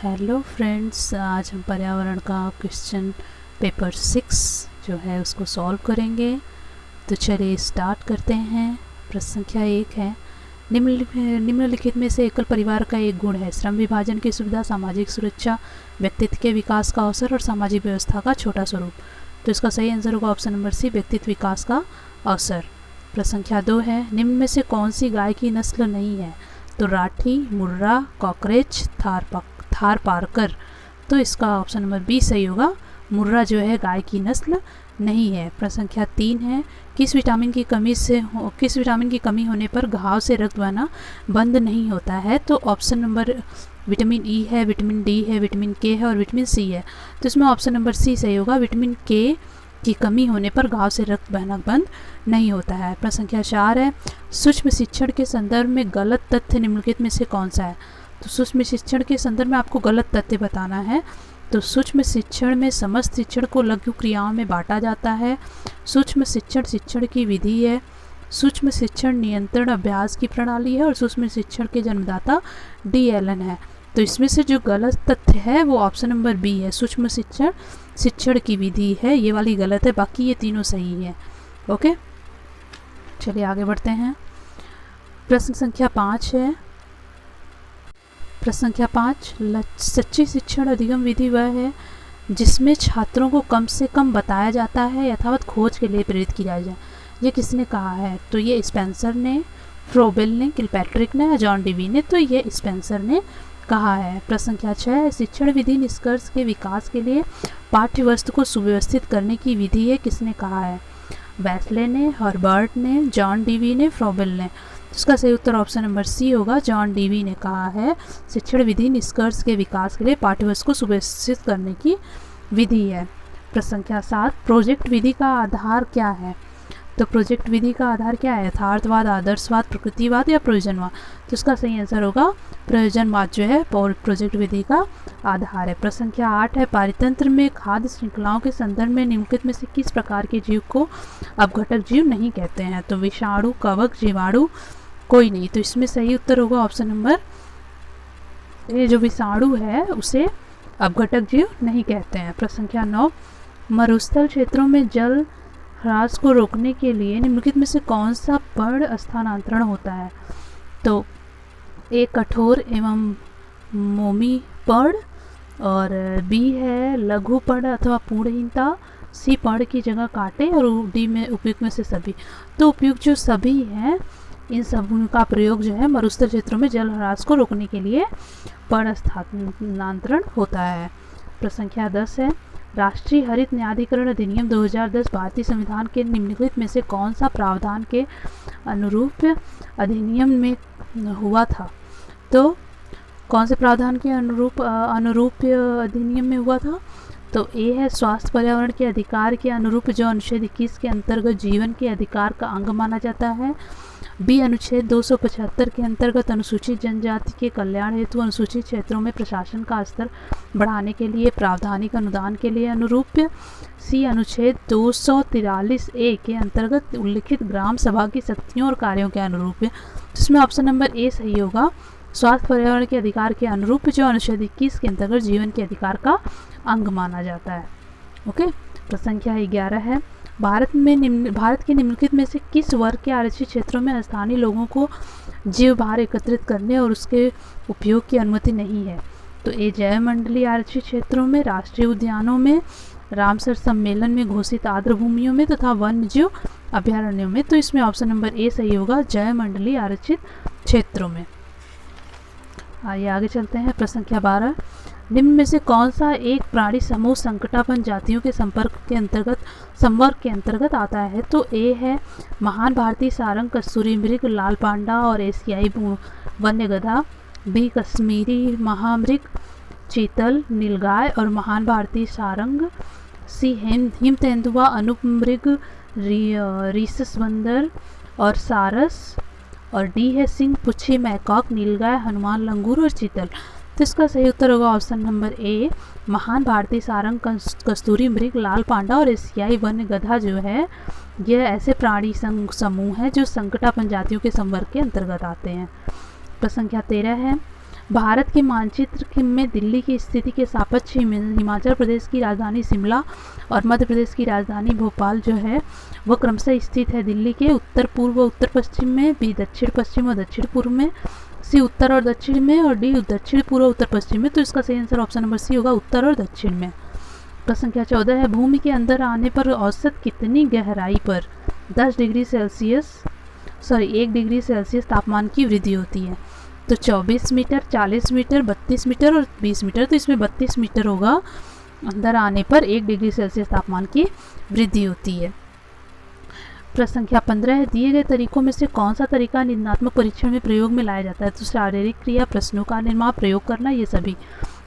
Hello friends, आज हम पर्यावरण का क्वेश्चन पेपर 6 जो है उसको सॉल्व करेंगे। तो चलिए स्टार्ट करते हैं। प्रश्न संख्या 1 है, निम्नलिखित में से एकल परिवार का एक गुण है श्रम विभाजन की सुविधा, सामाजिक सुरक्षा, व्यक्तित्व के विकास का अवसर और सामाजिक व्यवस्था का छोटा स्वरूप। तो इसका सही आंसर होगा ऑप्शन नंबर सी, व्यक्तित्व विकास का अवसर। प्रश्न संख्या 2 है, निम्न में से कौन सी गाय की नस्ल नहीं है? तो राठी, मुर्रा, कॉकरेज, थारपारकर। तो इसका ऑप्शन नंबर बी सही होगा, मुर्रा जो है गाय की नस्ल नहीं है। प्रश्न संख्या 3 है, किस विटामिन की कमी होने पर घाव से रक्त बहना बंद नहीं होता है? तो ऑप्शन नंबर विटामिन ई है, विटामिन डी है, विटामिन के है और विटामिन सी है। तो इसमें ऑप्शन नंबर सी सही होगा, विटामिन के की कमी होने पर घाव से रक्त बहना बंद नहीं होता है। प्रश्न संख्या 4 है, सूक्ष्म शिक्षण के संदर्भ में गलत तथ्य निम्नलिखित में से कौन सा है? तो सूक्ष्म शिक्षण के संदर्भ में आपको गलत तथ्य बताना है। तो सूक्ष्म शिक्षण में समस्त शिक्षण को लघु क्रियाओं में बांटा जाता है। सूक्ष्म शिक्षण की विधि है। सूक्ष्म शिक्षण नियंत्रण अभ्यास की प्रणाली है और सूक्ष्म शिक्षण के जन्मदाता DLN है। तो इसमें से जो गलत तथ्य है वो ऑप्शन नंबर बी है, सूक्ष्म शिक्षण की विधि है, ये वाली गलत है, बाकी ये तीनों सही है। ओके, चलिए आगे बढ़ते हैं। प्रश्न संख्या 5 है, प्रश्न संख्या 5, सच्ची शिक्षण अधिगम विधि वह है जिसमें छात्रों को कम से कम बताया जाता है, यथावत खोज के लिए प्रेरित किया जाए। ये किसने कहा है? तो ये स्पेंसर ने, फ्रोबेल ने, किलपैट्रिक ने या जॉन डीवी ने? तो ये स्पेंसर ने कहा है। प्रश्न संख्या 6, शिक्षण विधि निष्कर्ष के विकास के लिए पाठ्य वस्तु को सुव्यवस्थित करने की विधि है, किसने कहा है? वेस्ले ने, हर्बर्ट ने, जॉन डीवी ने, फ्रोबेल ने? इसका सही उत्तर ऑप्शन नंबर सी होगा, जॉन डीवी ने कहा है शिक्षण विधि निष्कर्ष के विकास के लिए पाठ्यवस्तु को सुव्यवस्थित करने की विधि है। प्रश्न संख्या 7, प्रोजेक्ट विधि का आधार क्या है? तो प्रोजेक्ट विधि का आधार क्या है? यथार्थवाद, आदर्शवाद, प्रकृतिवाद या प्रयोजनवाद? तो इसका सही आंसर होगा प्रयोजनवाद जो है प्रोजेक्ट विधि का आधार है। प्रश्न संख्या 8 है, पारितंत्र में खाद्य श्रृंखलाओं के संदर्भ में निम्नलिखित में से किस प्रकार के जीव को अपघटक जीव नहीं कहते हैं? तो विषाणु, कवक, जीवाणु, कोई नहीं। तो इसमें सही उत्तर होगा ऑप्शन नंबर ये, जो विषाणु है उसे अपघटक जीव नहीं कहते हैं। प्रश्न संख्या 9, मरुस्थल क्षेत्रों में जल ह्रास को रोकने के लिए निम्नलिखित में से कौन सा पर्ण स्थानांतरण होता है? तो ए कठोर एवं मोमी पर्ण, और बी है लघु पर्ण अथवा पूर्णहीनता, सी पर्ण की जगह काटे और डी में उपयुक्त में से सभी। तो उपयुक्त जो सभी हैं इन सब का प्रयोग जो है मरुस्थल क्षेत्रों में जल ह्रास को रोकने के लिए पर्ण स्थानांतरण होता है। प्रश्न संख्या 10 है, राष्ट्रीय हरित न्यायाधिकरण अधिनियम 2010 भारतीय संविधान के निम्नलिखित में से कौन सा प्रावधान के अनुरूप अधिनियम में हुआ था? तो कौन से प्रावधान के अनुरूप अधिनियम में हुआ था? तो ए है स्वास्थ्य पर्यावरण के अधिकार के अनुरूप जो अनुच्छेद 21 के अंतर्गत जीवन के अधिकार का अंग माना जाता है। बी अनुच्छेद 275 के अंतर्गत अनुसूचित जनजाति के कल्याण हेतु अनुसूचित क्षेत्रों में प्रशासन का स्तर बढ़ाने के लिए प्रावधानिक अनुदान के लिए अनुरूप। सी अनुच्छेद 243A के अंतर्गत उल्लिखित ग्राम सभा की शक्तियों और कार्यों के अनुरूप। जिसमें ऑप्शन नंबर ए सही होगा, स्वास्थ्य पर्यावरण के अधिकार के अनुरूप जो अनुच्छेद 21 के अंतर्गत जीवन के अधिकार का अंग माना जाता है। ओके, प्रश्न संख्या 11 है, भारत के निम्नलिखित में से किस वर्ग के आरक्षित क्षेत्रों में स्थानीय लोगों को जीव भार एकत्रित करने और उसके उपयोग की अनुमति नहीं है? तो ए जैव मंडलीय आरक्षित क्षेत्रों में, राष्ट्रीय उद्यानों में, रामसर सम्मेलन में घोषित आर्द्र भूमियों में तथा वन्य जीव अभ्यारण्यों में? तो इसमें ऑप्शन नंबर ए सही होगा, जैव मंडलीय आरक्षित क्षेत्रों में। आइए आगे चलते हैं। प्रश्न संख्या 12, निम्न में से कौन सा एक प्राणी समूह संकटापन्न जातियों के संवर्ग के अंतर्गत आता है? तो ए है महान भारतीय सारंग, कस्तूरी मृग, लाल पांडा और एशियाई वन्य गधा। बी कश्मीरी महामृग, चीतल, नीलगाय और महान भारतीय सारंग। सी हिम तेंदुआ, अनूप मृग, रीसस बंदर और सारस। और डी है सिंह, पुच्छी, मैकॉक, नीलगाय, हनुमान लंगूर और चीतल। तो इसका सही उत्तर होगा ऑप्शन नंबर ए, महान भारतीय सारंग, कस्तूरी मृग, लाल पांडा और एशियाई वन्य गधा जो है यह ऐसे प्राणी समूह है जो संकटापन्न जातियों के संवर्ग के अंतर्गत आते हैं। प्रश्न संख्या 13 है, भारत के मानचित्र में दिल्ली की स्थिति के सापेक्ष हिमाचल प्रदेश की राजधानी शिमला और मध्य प्रदेश की राजधानी भोपाल जो है वह क्रमशः स्थित है दिल्ली के उत्तर पूर्व उत्तर पश्चिम में, बी दक्षिण पश्चिम और दक्षिण पूर्व में, सी उत्तर और दक्षिण में और डी दक्षिण पूर्व उत्तर पश्चिम में। तो इसका सही आंसर ऑप्शन नंबर सी होगा, उत्तर और दक्षिण में। प्रश्न संख्या 14 है, भूमि के अंदर आने पर औसत कितनी गहराई पर 1 डिग्री सेल्सियस तापमान की वृद्धि होती है? तो 24 मीटर, 40 मीटर, 32 मीटर और 20 मीटर। तो इसमें 32 मीटर होगा, अंदर आने पर 1 डिग्री सेल्सियस तापमान की वृद्धि होती है। प्रश्न संख्या 15 है, दिए गए तरीकों में से कौन सा तरीका निदानात्मक परीक्षण में प्रयोग में लाया जाता है? तो शारीरिक क्रिया, प्रश्नों का निर्माण, प्रयोग करना, ये सभी।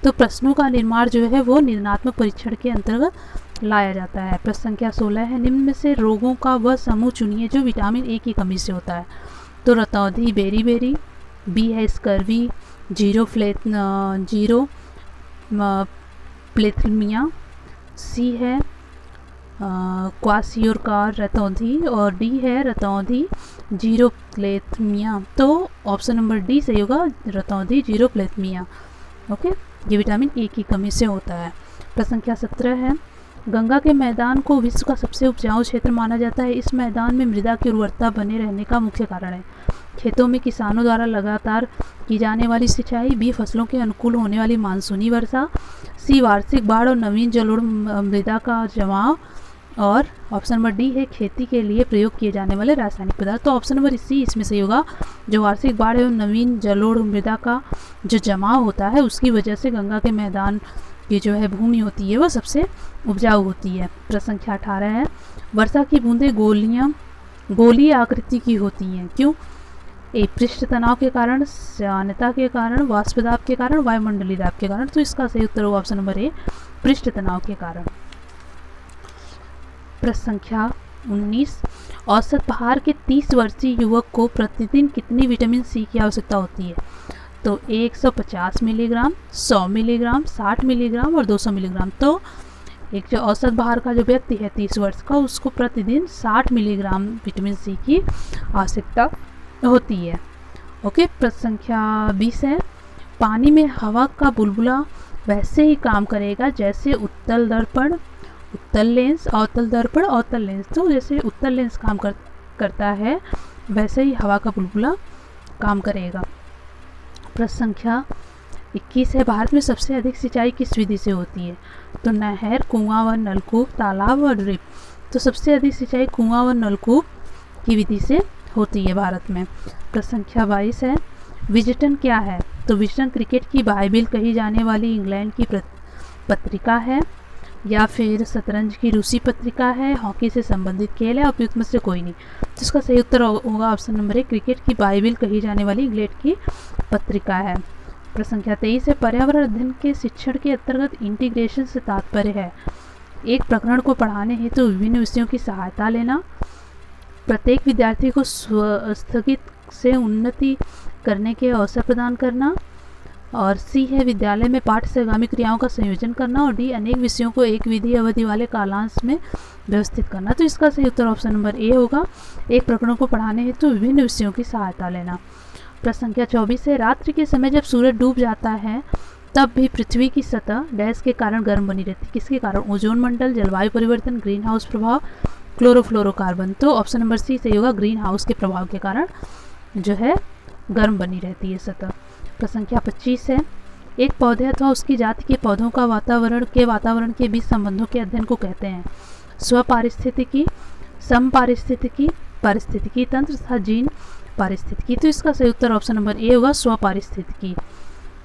तो प्रश्नों का निर्माण जो है वो निदानात्मक परीक्षण के अंतर्गत लाया जाता है। प्रश्न संख्या 16 है, निम्न में से रोगों का वह समूह चुनिए जो विटामिन ए की कमी से होता है। तो रतौंधी, बेरी, बी है स्कर्वी, जीरो प्लेथमीया, सी है क्वासियोरकार रतौंधी और डी है रतौंधी जीरोप्लेथमिया। तो ऑप्शन नंबर डी सही होगा, रतौंधी जीरोप्लेथमिया। ओके, ये विटामिन ए की कमी से होता है। प्रश्न संख्या 17 है, गंगा के मैदान को विश्व का सबसे उपजाऊ क्षेत्र माना जाता है। इस मैदान में मृदा की उर्वरता बने रहने का मुख्य कारण है खेतों में किसानों द्वारा लगातार की जाने वाली सिंचाई, बी फसलों के अनुकूल होने वाली मानसूनी वर्षा, सी वार्षिक बाढ़ और नवीन जलोढ़ मृदा का जमाव और ऑप्शन नंबर डी है खेती के लिए प्रयोग किए जाने वाले रासायनिक पदार्थ। तो ऑप्शन नंबर सी इसमें सही होगा, जो वार्षिक बाढ़ एवं नवीन जलोढ़ मृदा का जो जमाव होता है उसकी वजह से गंगा के मैदान की जो है भूमि होती है वह सबसे उपजाऊ होती है। प्रश्न संख्या 18 है, वर्षा की बूंदें गोलीय आकृति की होती हैं, क्यों? ए पृष्ठ तनाव के कारण, श्यानता के कारण, वाष्प दाब के कारण, वायुमंडलीय दाब के कारण। तो इसका सही उत्तर होगा ऑप्शन नंबर ए, पृष्ठ तनाव के कारण। प्रश्न संख्या 19, औसत भार के 30 वर्षीय युवक को प्रतिदिन कितनी विटामिन सी की आवश्यकता होती है? तो 150 मिलीग्राम, 100 मिलीग्राम, 60 मिलीग्राम और 200 मिलीग्राम। तो एक जो औसत भार का जो व्यक्ति है 30 वर्ष का, उसको प्रतिदिन 60 मिलीग्राम विटामिन सी की आवश्यकता होती है। ओके, प्रश्न संख्या 20 है, पानी में हवा का बुलबुला वैसे ही काम करेगा जैसे उत्तल दर्पण, उत्तल लेंस, अवतल दर्पण, अवतल लेंस। तो जैसे उत्तल लेंस काम करता है वैसे ही हवा का बुलबुला काम करेगा। प्रश्न संख्या 21 है, भारत में सबसे अधिक सिंचाई किस विधि से होती है? तो नहर, कुआं व नलकूप, तालाब और ड्रिप। तो सबसे अधिक सिंचाई कुआं व नलकूप की विधि से होती है भारत में। प्रश्न संख्या 22 है, विजटन क्या है? तो विजटन क्रिकेट की बाइबिल कही जाने वाली इंग्लैंड की पत्रिका है या फिर शतरंज की रूसी पत्रिका है, हॉकी से संबंधित खेल है, उपयुक्त में से कोई नहीं। तो इसका सही उत्तर होगा ऑप्शन नंबर ए, क्रिकेट की बाइबिल कही जाने वाली इंग्लैंड की पत्रिका है। प्रश्न संख्या 23 है, पर्यावरण अध्ययन के शिक्षण के अंतर्गत इंटीग्रेशन से तात्पर्य है एक प्रकरण को पढ़ाने हेतु तो विभिन्न विषयों की सहायता लेना, प्रत्येक विद्यार्थी को स्थगित से उन्नति करने के अवसर प्रदान करना, और सी है विद्यालय में पाठ्य से आगामी क्रियाओं का संयोजन करना, और डी अनेक विषयों को एक विधि अवधि वाले कालांश में व्यवस्थित करना। तो इसका सही उत्तर ऑप्शन नंबर ए होगा, एक प्रकरण को पढ़ाने हेतु तो विभिन्न विषयों की सहायता लेना। प्रश्न संख्या 24 है, रात्रि के समय जब सूरज डूब जाता है तब भी पृथ्वी की सतह डैश के कारण गर्म बनी रहती है, किसके कारण? ओजोन मंडल, जलवायु परिवर्तन, ग्रीन हाउस प्रभाव, क्लोरोफ्लोरोकार्बन। तो ऑप्शन नंबर सी सही होगा, ग्रीन हाउस के प्रभाव के कारण जो है गर्म बनी रहती है सतह। प्रश्न संख्या 25 है, एक पौधे अथवा उसकी जाति के पौधों का वातावरण के बीच संबंधों के अध्ययन को कहते हैं स्वपारिस्थितिकी, समपारिस्थितिकी, पारिस्थितिकी तंत्र तथा जीन पारिस्थितिकी। तो इसका सही उत्तर ऑप्शन नंबर ए होगा, स्वपारिस्थितिकी।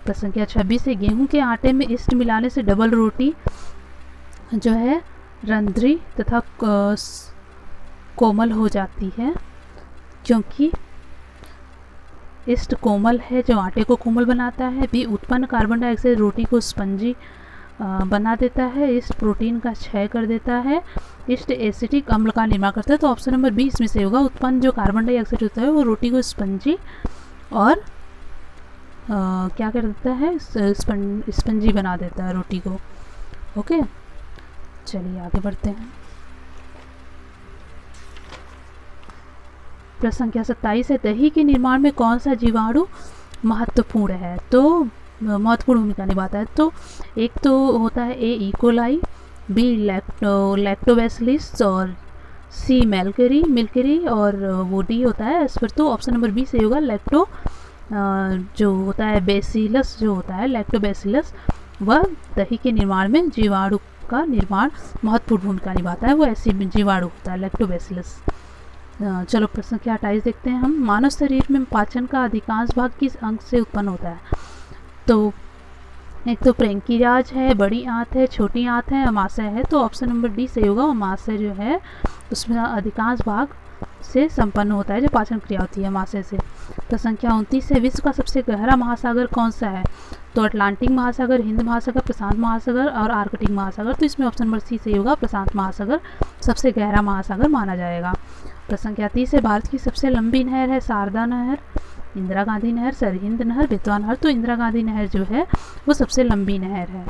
प्रश्न संख्या 26 है, गेहूं के आटे में ईस्ट मिलाने से डबल रोटी जो है रंध्री तथा कोमल हो जाती है, क्योंकि ईस्ट कोमल है जो आटे को कोमल बनाता है। बी उत्पन्न कार्बन डाइऑक्साइड रोटी को स्पंजी बना देता है। ईस्ट प्रोटीन का क्षय कर देता है। ईस्ट एसिटिक अम्ल का निर्माण करता है। तो ऑप्शन नंबर बी इसमें से होगा, उत्पन्न जो कार्बन डाइऑक्साइड होता है वो रोटी को स्पंजी और क्या कर देता है, स्पंजी बना देता है रोटी को। ओके, चलिए आगे बढ़ते हैं। प्रश्न संख्या 27 है, दही के निर्माण में कौन सा जीवाणु महत्वपूर्ण है, तो महत्वपूर्ण भूमिका निभाता है। तो एक तो होता है ए इकोलाई, बी लैक्टोबैसिलस और सी मिल्करी और वो डी होता है एस पर। तो ऑप्शन नंबर बी सही होगा। जो होता है बेसिलस, जो होता है लैक्टोबैसिलस, वह दही के निर्माण में जीवाणु का निर्माण महत्वपूर्ण भूमिका निभाता है। वो ऐसी जीवाणु होता है लैक्टोबैसिलस। चलो प्रश्न संख्या 28 देखते हैं हम। मानव शरीर में पाचन का अधिकांश भाग किस अंग से उत्पन्न होता है? तो एक तो पैंक्रियाज है, बड़ी आंत है, छोटी आंत है, अमाशय है। तो ऑप्शन नंबर डी सही होगा। अमाशय जो है उसमें अधिकांश भाग से संपन्न होता है जो पाचन क्रिया होती है अमाशय से। तो संख्या 29 है। विश्व का सबसे गहरा महासागर कौन सा है? तो अटलांटिक महासागर, हिंद महासागर, प्रशांत महासागर और आर्कटिक महासागर। तो इसमें ऑप्शन नंबर सी सही होगा। प्रशांत महासागर सबसे गहरा महासागर माना जाएगा। तो संख्या 30 है। भारत की सबसे लंबी नहर है शारदा नहर, इंदिरा गांधी नहर, सरहिंद नहर, बेतवा नहर। तो इंदिरा गांधी नहर जो है वो सबसे लंबी नहर है।